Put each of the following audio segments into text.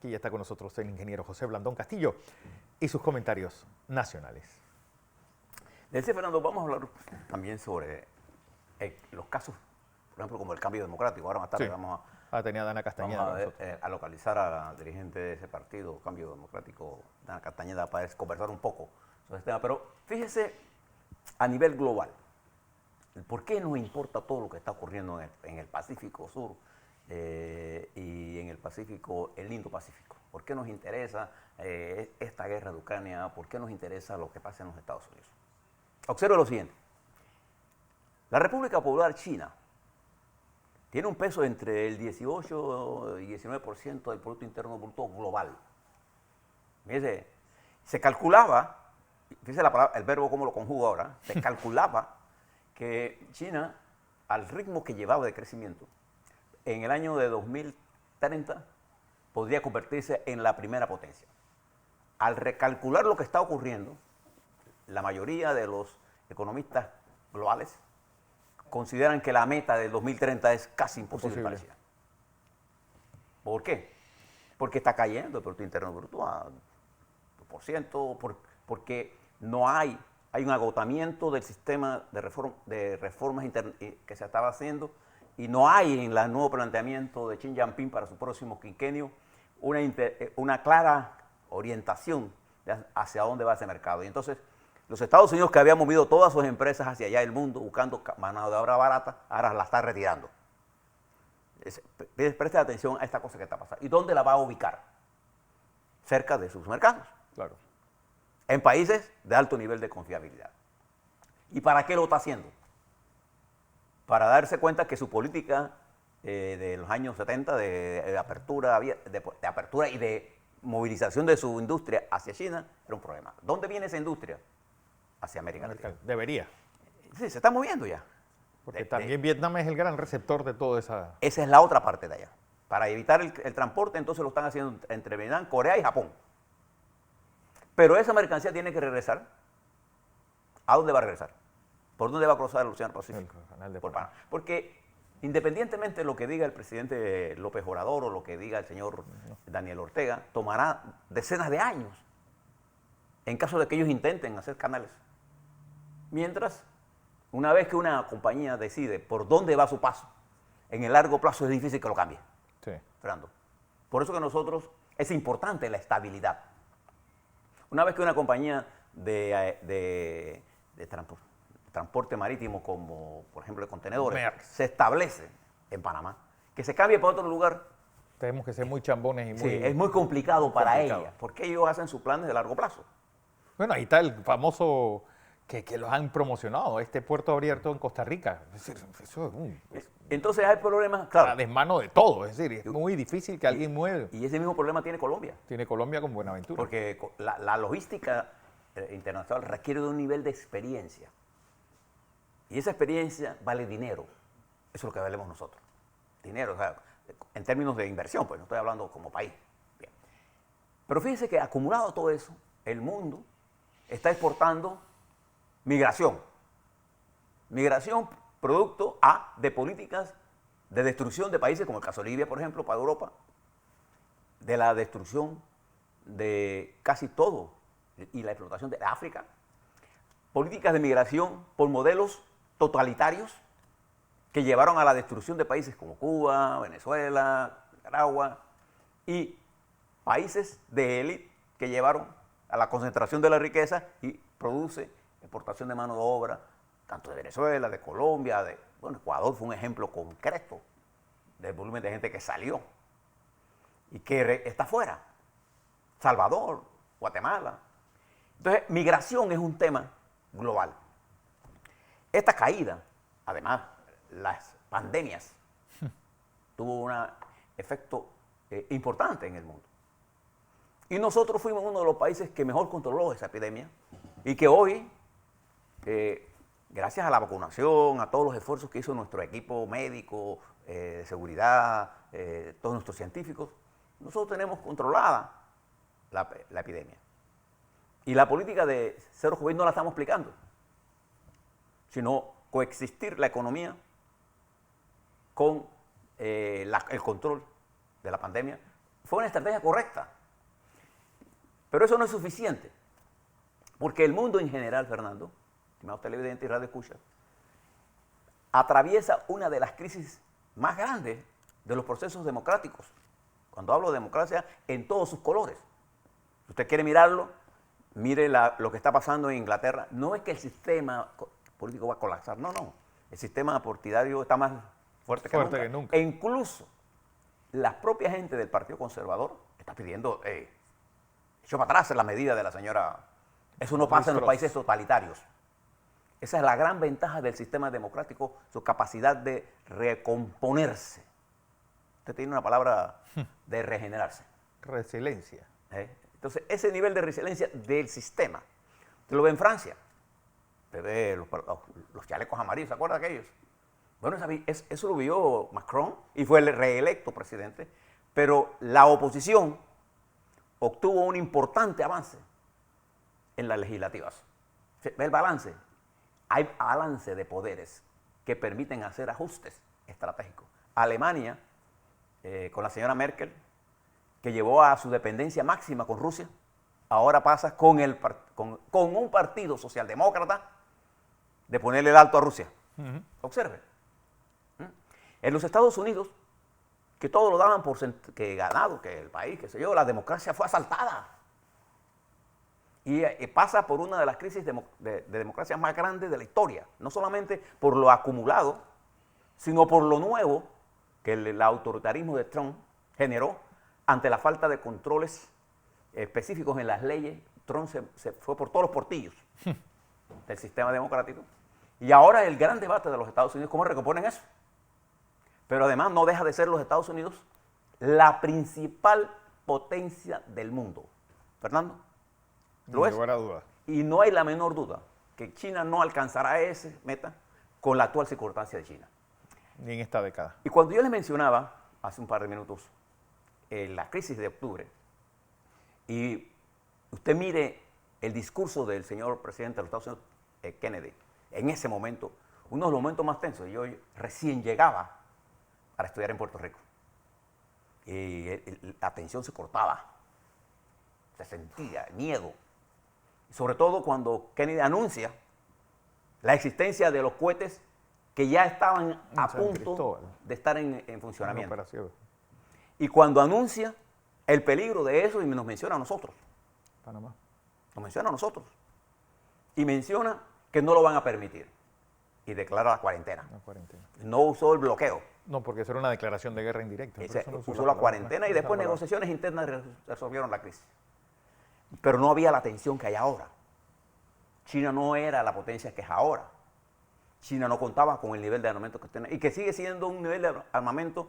Aquí ya está con nosotros el ingeniero José Blandón Castillo y sus comentarios nacionales. Desde Fernando, vamos a hablar también sobre los casos, por ejemplo, como el cambio democrático. Ahora más tarde vamos tenía Dana Castañeda a localizar a la dirigente de ese partido, Cambio Democrático, Dana Castañeda, para conversar un poco sobre este tema. Pero fíjese, a nivel global, ¿por qué nos importa todo lo que está ocurriendo en el Pacífico Sur y en el Pacífico, el Indo-Pacífico? ¿Por qué nos interesa esta guerra de Ucrania? ¿Por qué nos interesa lo que pasa en los Estados Unidos? Observe lo siguiente. La República Popular China tiene un peso entre el 18 y 19% del Producto Interno Bruto global. Fíjese, se calculaba, fíjese el verbo cómo lo conjugo ahora, se calculaba que China, al ritmo que llevaba de crecimiento, en el año de 2030 podría convertirse en la primera potencia. Al recalcular lo que está ocurriendo, la mayoría de los economistas globales consideran que la meta del 2030 es casi imposible para China. ¿Por qué? Porque está cayendo el Producto Interno Bruto a 2%, porque no hay un agotamiento del sistema de reformas que se estaba haciendo y no hay en el nuevo planteamiento de Xi Jinping para su próximo quinquenio una clara orientación hacia dónde va ese mercado. Y entonces, los Estados Unidos, que habían movido todas sus empresas hacia allá del mundo buscando mano de obra barata, ahora la está retirando. Preste atención a esta cosa que está pasando. ¿Y dónde la va a ubicar? Cerca de sus mercados. Claro. En países de alto nivel de confiabilidad. ¿Y para qué lo está haciendo? Para darse cuenta que su política de los años 70 de apertura y de movilización de su industria hacia China era un problema. ¿Dónde viene esa industria? Hacia América Latina. Debería. Sí, se está moviendo ya. Porque también Vietnam es el gran receptor de toda esa... Esa es la otra parte de allá. Para evitar el transporte, entonces lo están haciendo entre Vietnam, Corea y Japón. Pero esa mercancía tiene que regresar. ¿A dónde va a regresar? ¿Por dónde va a cruzar el Océano Pacífico? El canal de Panamá. Porque independientemente de lo que diga el presidente López Obrador o lo que diga el señor Daniel Ortega, tomará decenas de años en caso de que ellos intenten hacer canales. Mientras, una vez que una compañía decide por dónde va su paso, en el largo plazo es difícil que lo cambie. Sí. Fernando. Por eso que nosotros es importante la estabilidad. Una vez que una compañía de transporte marítimo, como por ejemplo de contenedores, se establece en Panamá, que se cambie para otro lugar. Tenemos que ser muy chambones y muy... Sí, es muy complicado para ella, porque ellos hacen sus planes de largo plazo. Bueno, ahí está el famoso que los han promocionado, este puerto abierto en Costa Rica. Es decir, eso es entonces hay problemas, claro. A desmano de todo, es decir, es muy difícil que alguien mueva. Y ese mismo problema tiene Colombia. Tiene Colombia con Buenaventura. Porque la logística internacional requiere de un nivel de experiencia. Y esa experiencia vale dinero. Eso es lo que valemos nosotros. Dinero, o sea, en términos de inversión, pues no estoy hablando como país. Bien. Pero fíjense que acumulado todo eso, el mundo está exportando migración. Migración producto de políticas de destrucción de países como el caso de Libia, por ejemplo, para Europa, de la destrucción de casi todo y la explotación de África, políticas de migración por modelos totalitarios que llevaron a la destrucción de países como Cuba, Venezuela, Nicaragua, y países de élite que llevaron a la concentración de la riqueza y produce exportación de mano de obra, tanto de Venezuela, de Colombia, bueno, Ecuador fue un ejemplo concreto del volumen de gente que salió y que está afuera. Salvador, Guatemala. Entonces, migración es un tema global. Esta caída, además, las pandemias, tuvo un efecto importante en el mundo. Y nosotros fuimos uno de los países que mejor controló esa epidemia y que hoy, gracias a la vacunación, a todos los esfuerzos que hizo nuestro equipo médico, de seguridad, todos nuestros científicos, nosotros tenemos controlada la epidemia. Y la política de cero COVID no la estamos aplicando, sino coexistir la economía con el control de la pandemia fue una estrategia correcta. Pero eso no es suficiente. Porque el mundo en general, Fernando, estimado televidente y radio escucha, atraviesa una de las crisis más grandes de los procesos democráticos. Cuando hablo de democracia, en todos sus colores. Si usted quiere mirarlo, mire lo que está pasando en Inglaterra. No es que el sistema político va a colapsar, no, no. El sistema partidario está más fuerte que nunca. E incluso la propia gente del Partido Conservador está pidiendo, echó para atrás la medida de la señora. Eso no pasa en los países totalitarios. Esa es la gran ventaja del sistema democrático, su capacidad de recomponerse. Usted tiene una palabra de regenerarse. Resiliencia. Entonces, ese nivel de resiliencia del sistema, usted lo ve en Francia. Usted ve los chalecos amarillos, ¿se acuerda de aquellos? Bueno, eso lo vio Macron y fue el reelecto presidente, pero la oposición obtuvo un importante avance en las legislativas. ¿Ve el balance? Hay balance de poderes que permiten hacer ajustes estratégicos. Alemania, con la señora Merkel, que llevó a su dependencia máxima con Rusia, ahora pasa con un partido socialdemócrata de ponerle el alto a Rusia. Observe. En los Estados Unidos, que todos lo daban por que ganado, que el país, qué sé yo, la democracia fue asaltada. Y pasa por una de las crisis de democracia más grandes de la historia, no solamente por lo acumulado, sino por lo nuevo que el autoritarismo de Trump generó ante la falta de controles específicos en las leyes. Trump se fue por todos los portillos del sistema democrático. Y ahora el gran debate de los Estados Unidos, ¿cómo recomponen eso? Pero además no deja de ser los Estados Unidos la principal potencia del mundo. ¿Fernando? ¿Lo es? Sin lugar a dudas. Y no hay la menor duda que China no alcanzará ese meta con la actual circunstancia de China. Ni en esta década. Y cuando yo les mencionaba hace un par de minutos la crisis de octubre, y usted mire el discurso del señor presidente de los Estados Unidos, Kennedy, en ese momento, uno de los momentos más tensos. Yo recién llegaba para estudiar en Puerto Rico y la tensión se cortaba, se sentía miedo. Sobre todo cuando Kennedy anuncia la existencia de los cohetes que ya estaban a punto de estar en funcionamiento. Y cuando anuncia el peligro de eso y nos menciona a nosotros. Panamá. Nos menciona a nosotros. Y menciona que no lo van a permitir. Y declara la cuarentena. No usó el bloqueo. No, porque eso era una declaración de guerra indirecta. Usó la cuarentena y después negociaciones internas resolvieron la crisis. Pero no había la tensión que hay ahora. China no era la potencia que es ahora. China no contaba con el nivel de armamento que tiene y que sigue siendo un nivel de armamento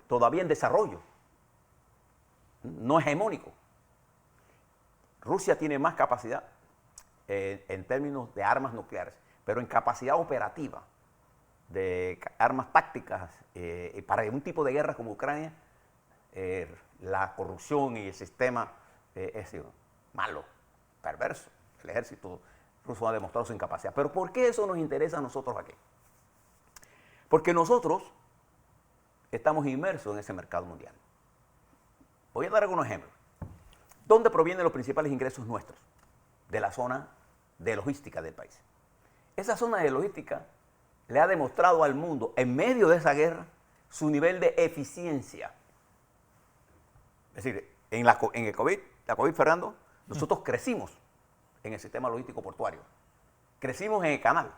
todavía en desarrollo, no hegemónico. Rusia tiene más capacidad en términos de armas nucleares, pero en capacidad operativa de armas tácticas para un tipo de guerra como Ucrania, la corrupción y el sistema es malo, perverso. El ejército ruso ha demostrado su incapacidad. Pero ¿por qué eso nos interesa a nosotros aquí? Porque nosotros estamos inmersos en ese mercado mundial. Voy a dar algunos ejemplos. ¿Dónde provienen los principales ingresos nuestros? De la zona de logística del país. Esa zona de logística le ha demostrado al mundo, en medio de esa guerra, su nivel de eficiencia. Es decir, en el COVID, Fernando, nosotros crecimos en el sistema logístico portuario. Crecimos en el canal.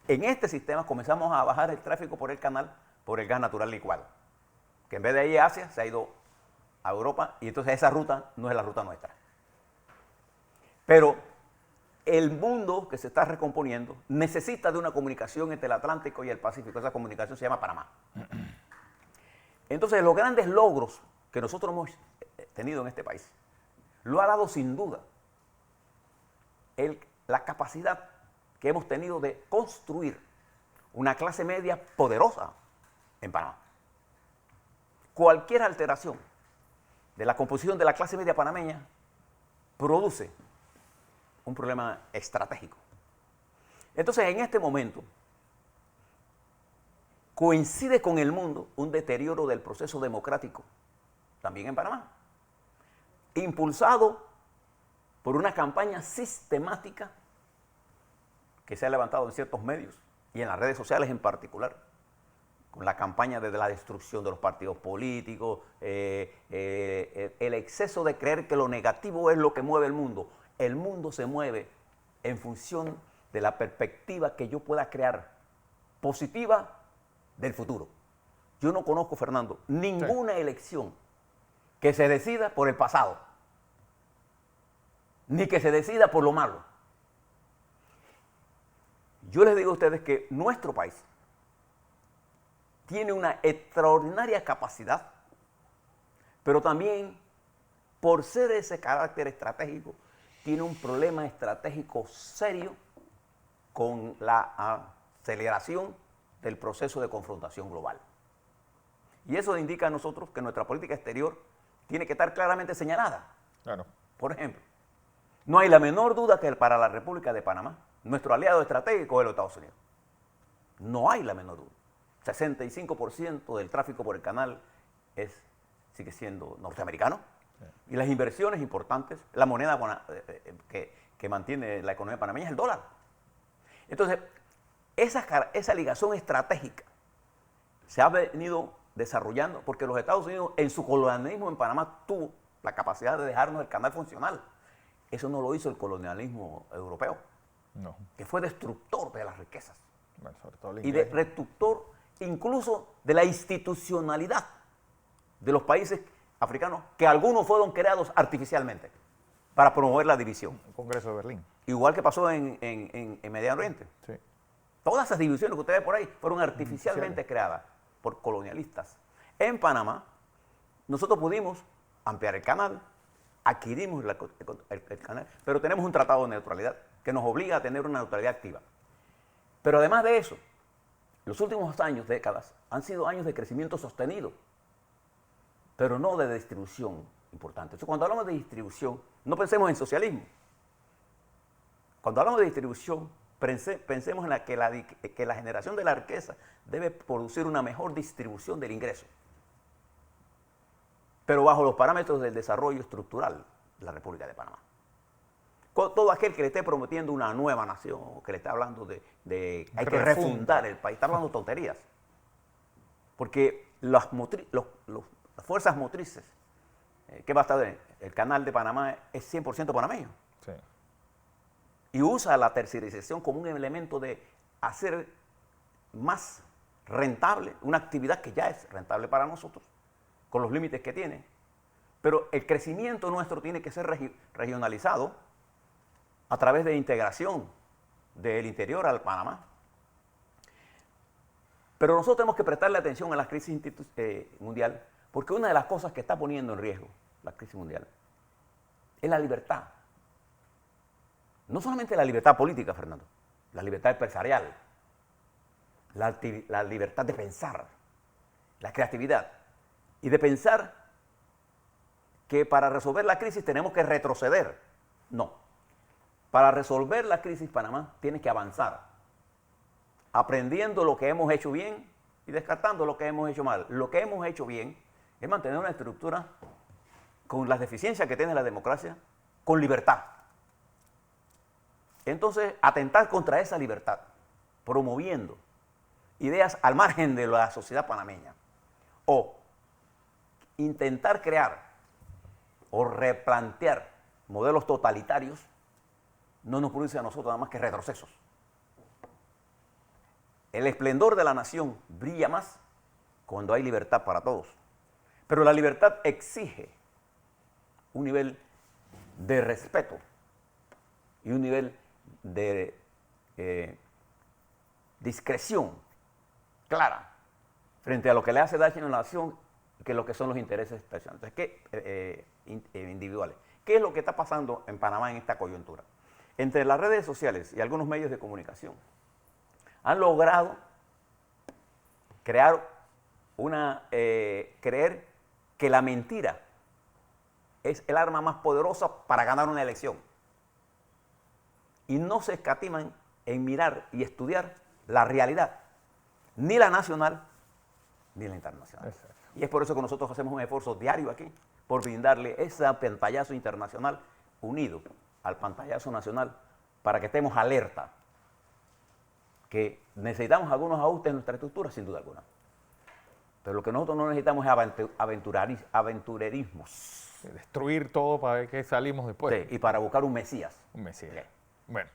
En este sistema comenzamos a bajar el tráfico por el canal por el gas natural licuado. Que en vez de ir a Asia, se ha ido a Europa y entonces esa ruta no es la ruta nuestra. Pero el mundo que se está recomponiendo necesita de una comunicación entre el Atlántico y el Pacífico. Esa comunicación se llama Panamá. Entonces, los grandes logros que nosotros hemos tenido en este país lo ha dado sin duda la capacidad que hemos tenido de construir una clase media poderosa en Panamá. Cualquier alteración de la composición de la clase media panameña produce un problema estratégico. Entonces, en este momento, coincide con el mundo un deterioro del proceso democrático también en Panamá, impulsado por una campaña sistemática que se ha levantado en ciertos medios y en las redes sociales en particular, con la campaña de la destrucción de los partidos políticos, el exceso de creer que lo negativo es lo que mueve el mundo. El mundo se mueve en función de la perspectiva que yo pueda crear positiva del futuro. Yo no conozco, Fernando, ninguna elección que se decida por el pasado, ni que se decida por lo malo. Yo les digo a ustedes que nuestro país tiene una extraordinaria capacidad, pero también, por ser ese carácter estratégico, tiene un problema estratégico serio con la aceleración del proceso de confrontación global. Y eso indica a nosotros que nuestra política exterior tiene que estar claramente señalada. Claro. Por ejemplo, no hay la menor duda que para la República de Panamá, nuestro aliado estratégico es los Estados Unidos. No hay la menor duda. 65% del tráfico por el canal sigue siendo norteamericano. Sí. Y las inversiones importantes, la moneda que mantiene la economía panameña es el dólar. Entonces, esa ligación estratégica se ha venido desarrollando porque los Estados Unidos en su colonialismo en Panamá tuvo la capacidad de dejarnos el canal funcional. Eso no lo hizo el colonialismo europeo, no, que fue destructor de las riquezas, bueno, sobre todo y destructor incluso de la institucionalidad de los países africanos, que algunos fueron creados artificialmente para promover la división. El Congreso de Berlín. Igual que pasó en Medio Oriente. Sí. Todas esas divisiones que ustedes ven por ahí fueron artificialmente creadas por colonialistas. En Panamá, nosotros pudimos ampliar el canal, adquirimos el canal, pero tenemos un tratado de neutralidad que nos obliga a tener una neutralidad activa. Pero además de eso, los últimos años, décadas, han sido años de crecimiento sostenido, pero no de distribución importante. Entonces, cuando hablamos de distribución, no pensemos en socialismo. Cuando hablamos de distribución, pensemos en que la generación de la riqueza debe producir una mejor distribución del ingreso, pero bajo los parámetros del desarrollo estructural de la República de Panamá. Todo aquel que le esté prometiendo una nueva nación, que le esté hablando de hay que refundar el país, está hablando tonterías. Porque las fuerzas motrices que va a estar el canal de Panamá es 100% panameño. Sí. Y usa la tercerización como un elemento de hacer más rentable una actividad que ya es rentable para nosotros, con los límites que tiene. Pero el crecimiento nuestro tiene que ser regionalizado a través de integración del interior al Panamá. Pero nosotros tenemos que prestarle atención a la crisis mundial, porque una de las cosas que está poniendo en riesgo la crisis mundial es la libertad. No solamente la libertad política, Fernando, la libertad empresarial, la libertad de pensar, la creatividad, y de pensar que para resolver la crisis tenemos que retroceder. No. Para resolver la crisis Panamá tiene que avanzar, aprendiendo lo que hemos hecho bien y descartando lo que hemos hecho mal. Lo que hemos hecho bien es mantener una estructura con las deficiencias que tiene la democracia, con libertad. Entonces, atentar contra esa libertad, promoviendo ideas al margen de la sociedad panameña, o intentar crear o replantear modelos totalitarios, no nos produce a nosotros nada más que retrocesos. El esplendor de la nación brilla más cuando hay libertad para todos. Pero la libertad exige un nivel de respeto y un nivel de discreción clara frente a lo que le hace daño a la nación, que lo que son los intereses personales, individuales. ¿Qué es lo que está pasando en Panamá en esta coyuntura? Entre las redes sociales y algunos medios de comunicación han logrado creer que la mentira es el arma más poderosa para ganar una elección. Y no se escatiman en mirar y estudiar la realidad, ni la nacional ni la internacional. Exacto. Y es por eso que nosotros hacemos un esfuerzo diario aquí, por brindarle ese pantallazo internacional unido al pantallazo nacional, para que estemos alerta, que necesitamos algunos ajustes en nuestra estructura, sin duda alguna. Pero lo que nosotros no necesitamos es aventurerismos. Destruir todo para ver qué salimos después. Sí, y para buscar un Mesías. Un Mesías. Bueno.